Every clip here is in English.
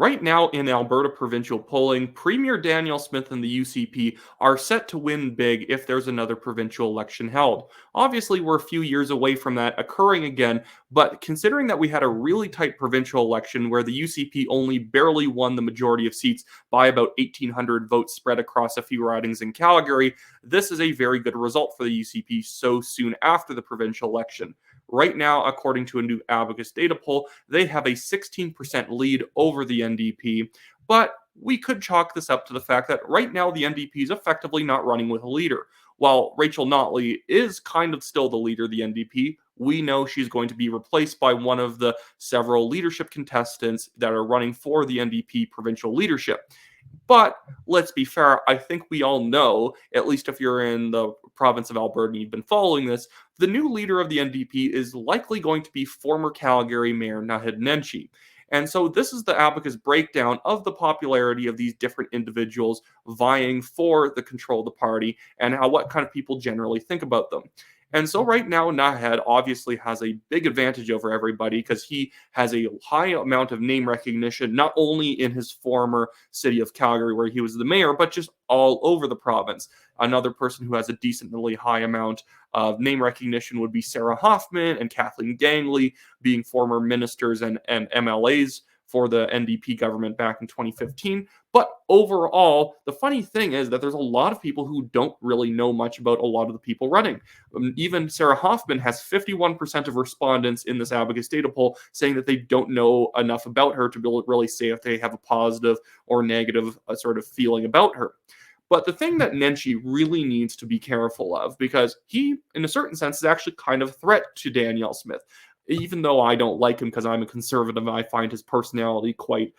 Right now in Alberta provincial polling, Premier Danielle Smith and the UCP are set to win big if there's another provincial election held. Obviously, we're a few years away from that occurring again, but considering that we had a really tight provincial election where the UCP only barely won the majority of seats by about 1,800 votes spread across a few ridings in Calgary, this is a very good result for the UCP so soon after the provincial election. Right now, according to a new Abacus data poll, they have a 16% lead over the NDP, but we could chalk this up to the fact that right now the NDP is effectively not running with a leader. While Rachel Notley is kind of still the leader of the NDP, we know she's going to be replaced by one of the several leadership contestants that are running for the NDP provincial leadership. But let's be fair, I think we all know, at least if you're in the province of Alberta and you've been following this, the new leader of the NDP is likely going to be former Calgary Mayor Naheed Nenshi. And so this is the Abacus breakdown of the popularity of these different individuals vying for the control of the party and what kind of people generally think about them. And so right now, Naheed obviously has a big advantage over everybody because he has a high amount of name recognition, not only in his former city of Calgary, where he was the mayor, but just all over the province. Another person who has a decently high amount of name recognition would be Sarah Hoffman and Kathleen Gangley, being former ministers and MLAs for the NDP government back in 2015. But overall, the funny thing is that there's a lot of people who don't really know much about a lot of the people running. Even Sarah Hoffman has 51% of respondents in this Abacus data poll saying that they don't know enough about her to be able to really say if they have a positive or negative sort of feeling about her. But the thing that Nenshi really needs to be careful of, because he, in a certain sense, is actually kind of a threat to Danielle Smith. Even though I don't like him because I'm a conservative, I find his personality quite,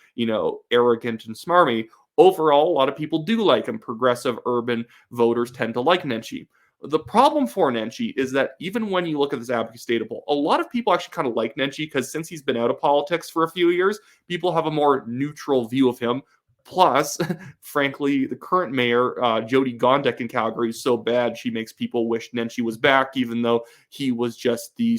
arrogant and smarmy. Overall, a lot of people do like him. Progressive urban voters tend to like Nenshi. The problem for Nenshi is that even when you look at this Abacus data poll, a lot of people actually kind of like Nenshi because since he's been out of politics for a few years, people have a more neutral view of him. Plus, frankly, the current mayor, Jody Gondek in Calgary, is so bad she makes people wish Nenshi was back, even though she was just the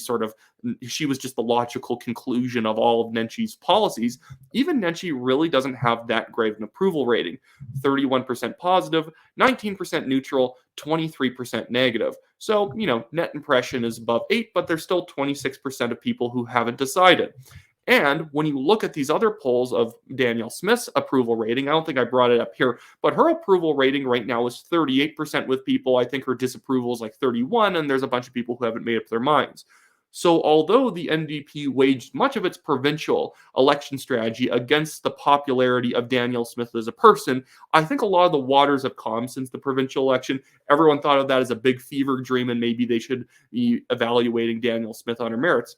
logical conclusion of all of Nenshi's policies. Even Nenshi really doesn't have that great of an approval rating. 31% positive, 19% neutral, 23% negative. So, net impression is above 8, but there's still 26% of people who haven't decided. And when you look at these other polls of Danielle Smith's approval rating, I don't think I brought it up here, but her approval rating right now is 38% with people. I think her disapproval is like 31, and there's a bunch of people who haven't made up their minds. So although the NDP waged much of its provincial election strategy against the popularity of Danielle Smith as a person, I think a lot of the waters have calmed since the provincial election. Everyone thought of that as a big fever dream, and maybe they should be evaluating Danielle Smith on her merits.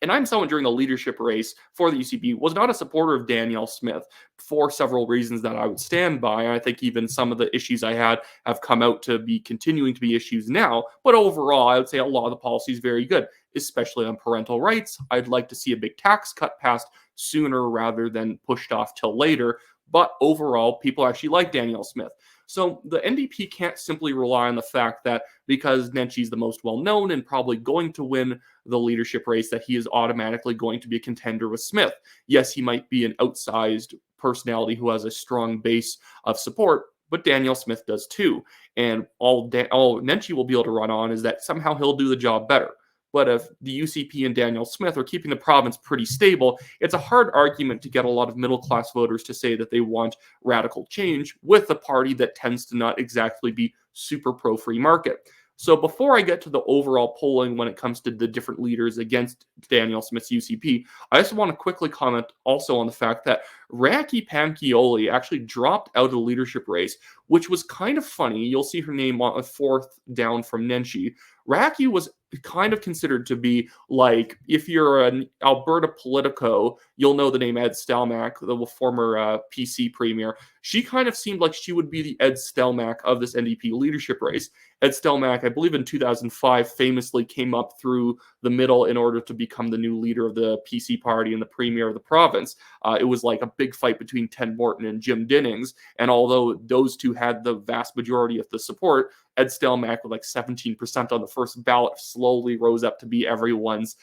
And I'm someone during the leadership race for the UCP was not a supporter of Danielle Smith for several reasons that I would stand by. And I think even some of the issues I had have come out to be continuing to be issues now. But overall, I would say a lot of the policy is very good, especially on parental rights. I'd like to see a big tax cut passed sooner rather than pushed off till later. But overall, people actually like Danielle Smith. So the NDP can't simply rely on the fact that because Nenshi's the most well-known and probably going to win the leadership race, that he is automatically going to be a contender with Smith. Yes, he might be an outsized personality who has a strong base of support, but Danielle Smith does too. And all Nenshi will be able to run on is that somehow he'll do the job better. But if the UCP and Danielle Smith are keeping the province pretty stable, it's a hard argument to get a lot of middle-class voters to say that they want radical change with a party that tends to not exactly be super pro-free market. So before I get to the overall polling when it comes to the different leaders against Danielle Smith's UCP, I just want to quickly comment also on the fact that Raki Pankioli actually dropped out of the leadership race, which was kind of funny. You'll see her name on a fourth down from Nenshi. Raki was kind of considered to be like, if you're an Alberta Politico, you'll know the name Ed Stelmach, the former PC premier. She kind of seemed like she would be the Ed Stelmach of this NDP leadership race. Ed Stelmach, I believe in 2005, famously came up through the middle in order to become the new leader of the PC party and the premier of the province. It was like a big fight between Ted Morton and Jim Dinnings, and although those two had the vast majority of the support, Ed Stelmach with like 17% on the first ballot slowly rose up to be everyone's,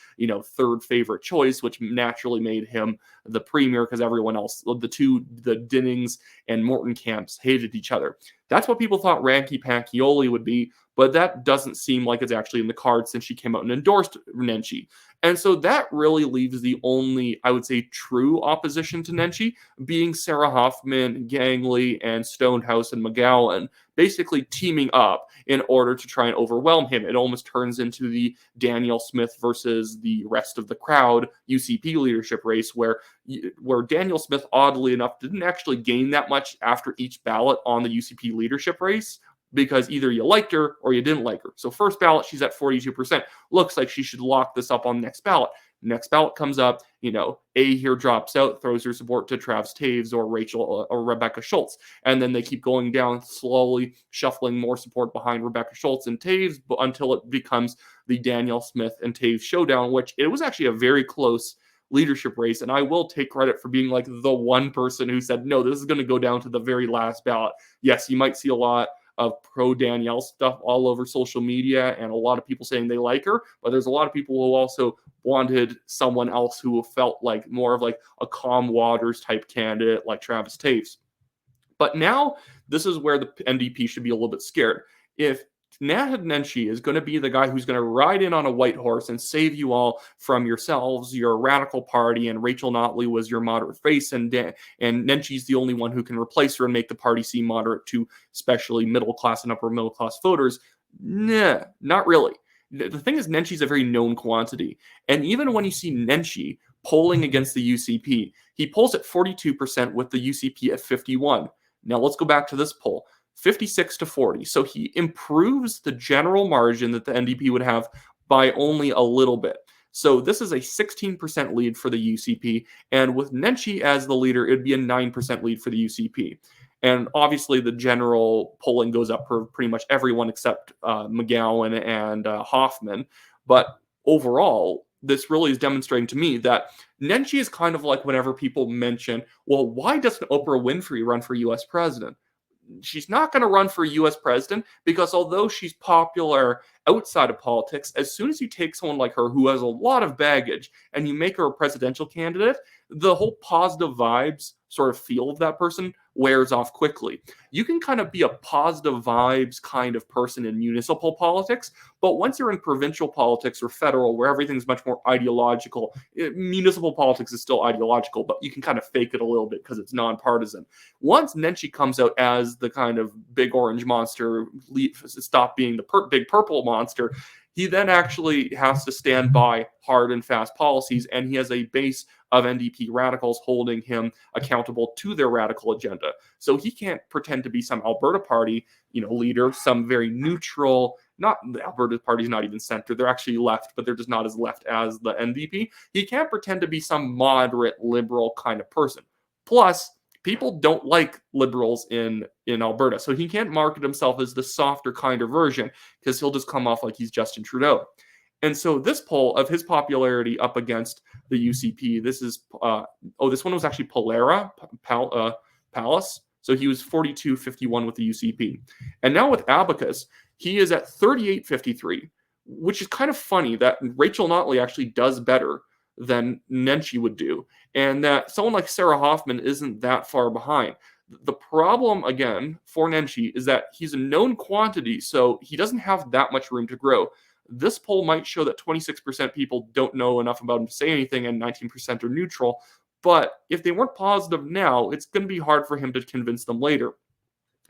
third favorite choice, which naturally made him the premier because everyone else, the Dinnings and Morton camps hated each other. That's what people thought Ranky Panchioli would be, but that doesn't seem like it's actually in the cards since she came out and endorsed Nenshi. And so that really leaves the only, I would say, true opposition to Nenshi being Sarah Hoffman, Gangley, and Stonehouse and McGowan basically teaming up in order to try and overwhelm him. It almost turns into the Danielle Smith versus the rest of the crowd UCP leadership race where Danielle Smith, oddly enough, didn't actually gain that much after each ballot on the UCP leadership race, because either you liked her or you didn't like her. So first ballot, she's at 42%. Looks like she should lock this up on the next ballot. Next ballot comes up, A here drops out, throws her support to Travis Taves or Rachel or Rebecca Schultz. And then they keep going down, slowly shuffling more support behind Rebecca Schultz and Taves until it becomes the Danielle Smith and Taves showdown, which it was actually a very close leadership race. And I will take credit for being like the one person who said, no, this is going to go down to the very last ballot. Yes, you might see a lot of pro-Danielle stuff all over social media and a lot of people saying they like her, but there's a lot of people who also wanted someone else who felt like more of like a calm waters type candidate like Travis Taves. But now this is where the NDP should be a little bit scared. If Naheed Nenshi is going to be the guy who's going to ride in on a white horse and save you all from yourselves, your radical party, and Rachel Notley was your moderate face, and Nenshi's the only one who can replace her and make the party seem moderate to especially middle class and upper middle class voters. Nah, not really. The thing is, Nenshi's a very known quantity. And even when you see Nenshi polling against the UCP, he polls at 42% with the UCP at 51%. Now let's go back to this poll. 56-40. So he improves the general margin that the NDP would have by only a little bit. So this is a 16% lead for the UCP. And with Nenshi as the leader, it'd be a 9% lead for the UCP. And obviously the general polling goes up for pretty much everyone except McGowan and Hoffman. But overall, this really is demonstrating to me that Nenshi is kind of like whenever people mention, well, why doesn't Oprah Winfrey run for U.S. president? She's not going to run for U.S. president because although she's popular outside of politics, as soon as you take someone like her who has a lot of baggage and you make her a presidential candidate, the whole positive vibes sort of feel of that person wears off quickly. You can kind of be a positive vibes kind of person in municipal politics, but once you're in provincial politics or federal, where everything's much more ideological, municipal politics is still ideological, but you can kind of fake it a little bit because it's nonpartisan. Once Nenshi comes out as the kind of big orange monster, stop being the big purple monster, he then actually has to stand by hard and fast policies, and he has a base of NDP radicals holding him accountable to their radical agenda. So he can't pretend to be some Alberta Party, leader, some very neutral, not the Alberta Party's not even center, they're actually left, but they're just not as left as the NDP. He can't pretend to be some moderate liberal kind of person. Plus, people don't like liberals in Alberta, so he can't market himself as the softer kind of version because he'll just come off like he's Justin Trudeau. And so this poll of his popularity up against the UCP, this one was actually Palace. So he was 42-51 with the UCP. And now with Abacus, he is at 38-53, which is kind of funny that Rachel Notley actually does better than Nenshi would do, and that someone like Sarah Hoffman isn't that far behind. The problem, again, for Nenshi is that he's a known quantity, so he doesn't have that much room to grow. This poll might show that 26% people don't know enough about him to say anything and 19% are neutral, but if they weren't positive now, it's going to be hard for him to convince them later.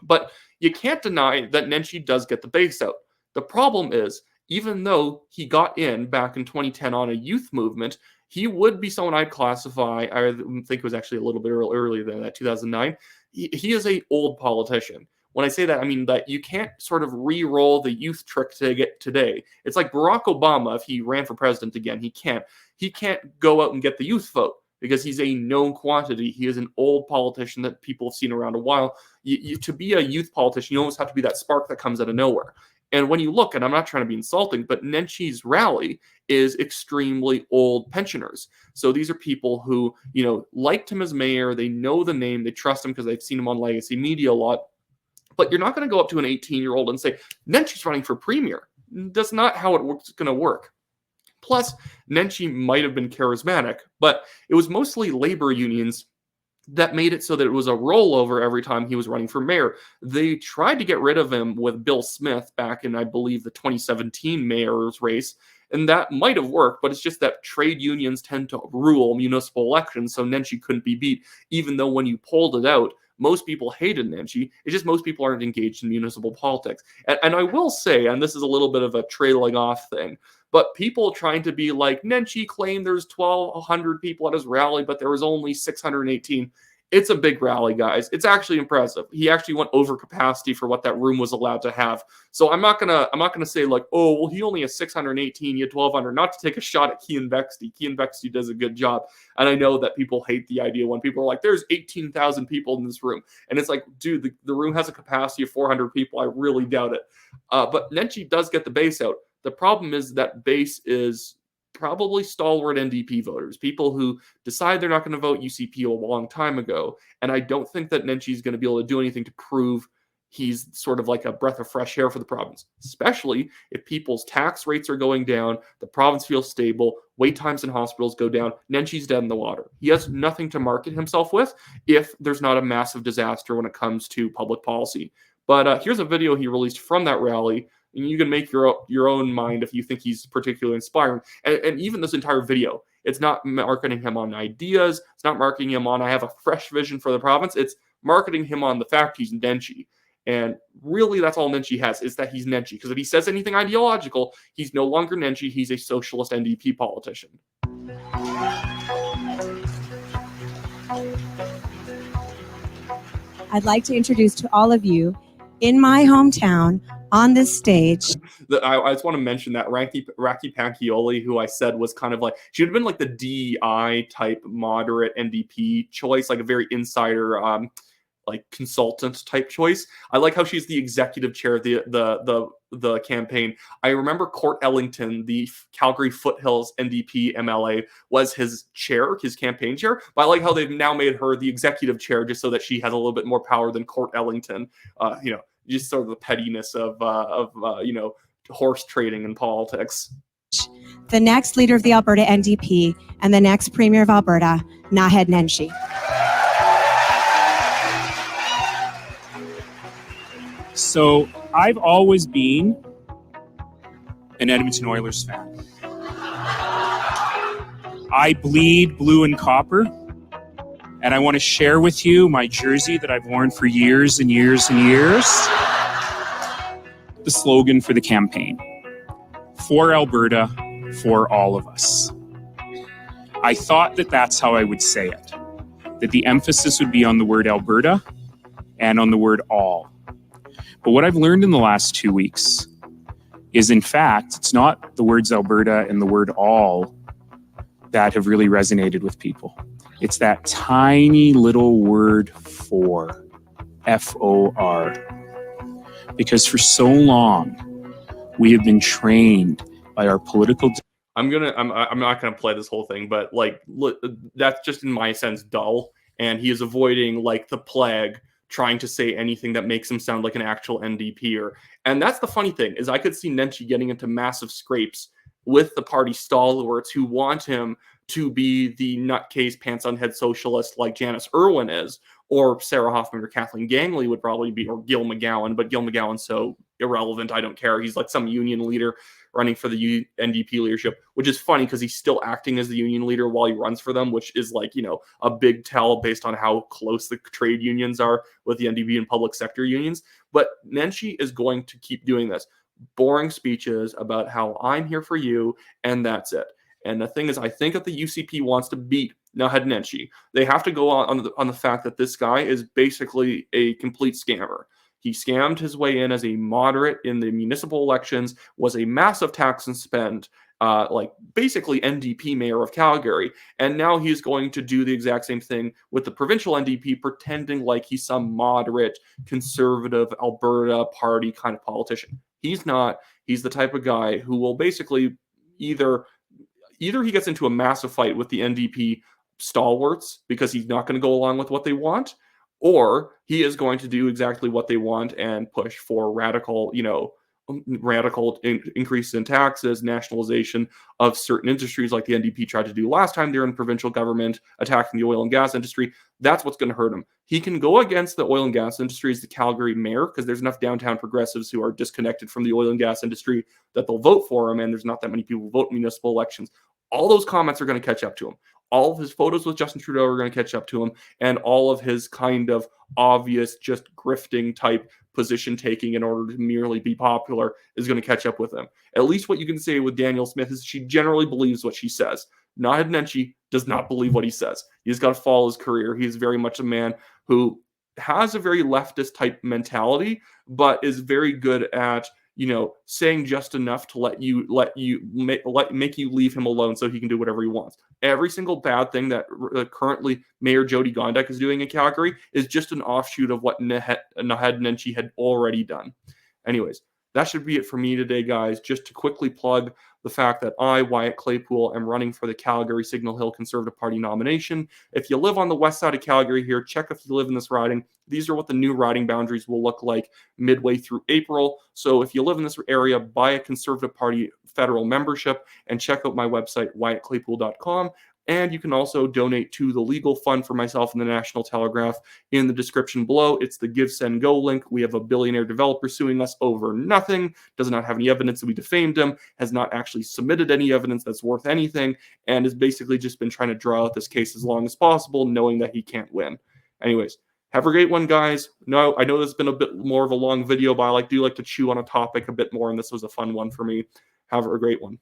But you can't deny that Nenshi does get the base out. The problem is, even though he got in back in 2010 on a youth movement, he would be someone I'd classify, I think it was actually a little bit earlier than that, 2009. He is an old politician. When I say that, I mean that you can't sort of re-roll the youth trick to get today. It's like Barack Obama, if he ran for president again, he can't go out and get the youth vote because he's a known quantity. He is an old politician that people have seen around a while. To be a youth politician, you almost have to be that spark that comes out of nowhere. And when you look, and I'm not trying to be insulting, but Nenshi's rally is extremely old pensioners. So these are people who, liked him as mayor. They know the name. They trust him because they've seen him on legacy media a lot. But you're not going to go up to an 18-year-old and say, Nenshi's running for premier. That's not how it's going to work. Plus, Nenshi might have been charismatic, but it was mostly labor unions that made it so that it was a rollover every time he was running for mayor. They tried to get rid of him with Bill Smith back in, I believe, the 2017 mayor's race, and that might have worked, but it's just that trade unions tend to rule municipal elections, so Nenshi couldn't be beat, even though when you pulled it out, most people hated Nenshi. It's just most people aren't engaged in municipal politics. And I will say, and this is a little bit of a trailing off thing, but people trying to be like, Nenshi claimed there's 1,200 people at his rally, but there was only 618. It's a big rally, guys. It's actually impressive. He actually went over capacity for what that room was allowed to have. So I'm not gonna say like, oh, well, he only has 618, you had 1,200. Not to take a shot at Cian Bexty. Cian Bexty does a good job, and I know that people hate the idea when people are like, there's 18,000 people in this room, and it's like, dude, the room has a capacity of 400 people. I really doubt it. But Nenshi does get the base out. The problem is that base is probably stalwart NDP voters, people who decide they're not going to vote UCP a long time ago. And I don't think that Nenshi's going to be able to do anything to prove he's sort of like a breath of fresh air for the province, especially if people's tax rates are going down, the province feels stable, wait times in hospitals go down, Nenshi's dead in the water. He has nothing to market himself with if there's not a massive disaster when it comes to public policy. But here's a video he released from that rally. And you can make your own mind if you think he's particularly inspiring. And even this entire video, it's not marketing him on ideas. It's not marketing him on, I have a fresh vision for the province. It's marketing him on the fact he's Nenshi. And really, that's all Nenshi has, is that he's Nenshi. Because if he says anything ideological, he's no longer Nenshi. He's a socialist NDP politician. I'd like to introduce to all of you, in my hometown, on this stage. I just want to mention that Raki Pakioli, who I said was kind of like, she would have been like the DEI type moderate NDP choice, like a very insider, like consultant type choice. I like how she's the executive chair of the campaign. I remember Court Ellington, the Calgary Foothills NDP MLA, was his chair, his campaign chair. But I like how they've now made her the executive chair just so that she has a little bit more power than Court Ellington. Just sort of the pettiness of horse trading in politics. The next leader of the Alberta NDP and the next Premier of Alberta, Naheed Nenshi. So I've always been an Edmonton Oilers fan. I bleed blue and copper, and I want to share with you my jersey that I've worn for years and years and years. The slogan for the campaign: for Alberta, for all of us. I thought that that's how I would say it, that the emphasis would be on the word Alberta and on the word all. But what I've learned in the last 2 weeks is, in fact, it's not the words Alberta and the word all that have really resonated with people. It's that tiny little word for, F-O-R. Because for so long, we have been trained by our political... I'm not gonna play this whole thing, but like, look, that's just in my sense dull, and he is avoiding like the plague, trying to say anything that makes him sound like an actual NDPer. And that's the funny thing, is I could see Nenshi getting into massive scrapes with the party stalwarts who want him to be the nutcase pants on head socialist like Janice Irwin is, or Sarah Hoffman or Kathleen Gangley would probably be, or Gil McGowan, but Gil McGowan's so irrelevant, I don't care. He's like some union leader running for the NDP leadership, which is funny because he's still acting as the union leader while he runs for them, which is like, a big tell based on how close the trade unions are with the NDP and public sector unions. But Nenshi is going to keep doing this. Boring speeches about how I'm here for you, and that's it. And the thing is, I think if the UCP wants to beat Naheed Nenshi, they have to go on the fact that this guy is basically a complete scammer. He scammed his way in as a moderate in the municipal elections, was a massive tax and spend, like basically NDP mayor of Calgary. And now he's going to do the exact same thing with the provincial NDP, pretending like he's some moderate, conservative Alberta party kind of politician. He's not. He's the type of guy who will basically either he gets into a massive fight with the NDP stalwarts because he's not going to go along with what they want, or he is going to do exactly what they want and push for radical, increase in taxes, nationalization of certain industries like the NDP tried to do last time they were in provincial government, attacking the oil and gas industry. That's what's going to hurt him. He can go against the oil and gas industry as the Calgary mayor because there's enough downtown progressives who are disconnected from the oil and gas industry that they'll vote for him, and there's not that many people who vote in municipal elections. All those comments are going to catch up to him. All of his photos with Justin Trudeau are going to catch up to him, and all of his kind of obvious, just grifting type position taking in order to merely be popular is going to catch up with him. At least what you can say with Danielle Smith is she generally believes what she says. Naheed Nenshi does not believe what he says. He's got to follow his career. He's very much a man who has a very leftist type mentality, but is very good at saying just enough to make you leave him alone so he can do whatever he wants. Every single bad thing that currently Mayor Jody Gondek is doing in Calgary is just an offshoot of what Naheed Nenshi had already done. Anyways, that should be it for me today, guys. Just to quickly plug the fact that I, Wyatt Claypool, am running for the Calgary Signal Hill Conservative Party nomination. If you live on the west side of Calgary here, check if you live in this riding. These are what the new riding boundaries will look like midway through April. So if you live in this area, buy a Conservative Party federal membership and check out my website, wyattclaypool.com. And you can also donate to the legal fund for myself and the National Telegraph in the description below. It's the Give, Send, Go link. We have a billionaire developer suing us over nothing, does not have any evidence that we defamed him, has not actually submitted any evidence that's worth anything, and has basically just been trying to draw out this case as long as possible, knowing that he can't win. Anyways, have a great one, guys. No, I know this has been a bit more of a long video, but I do like to chew on a topic a bit more, and this was a fun one for me. Have a great one.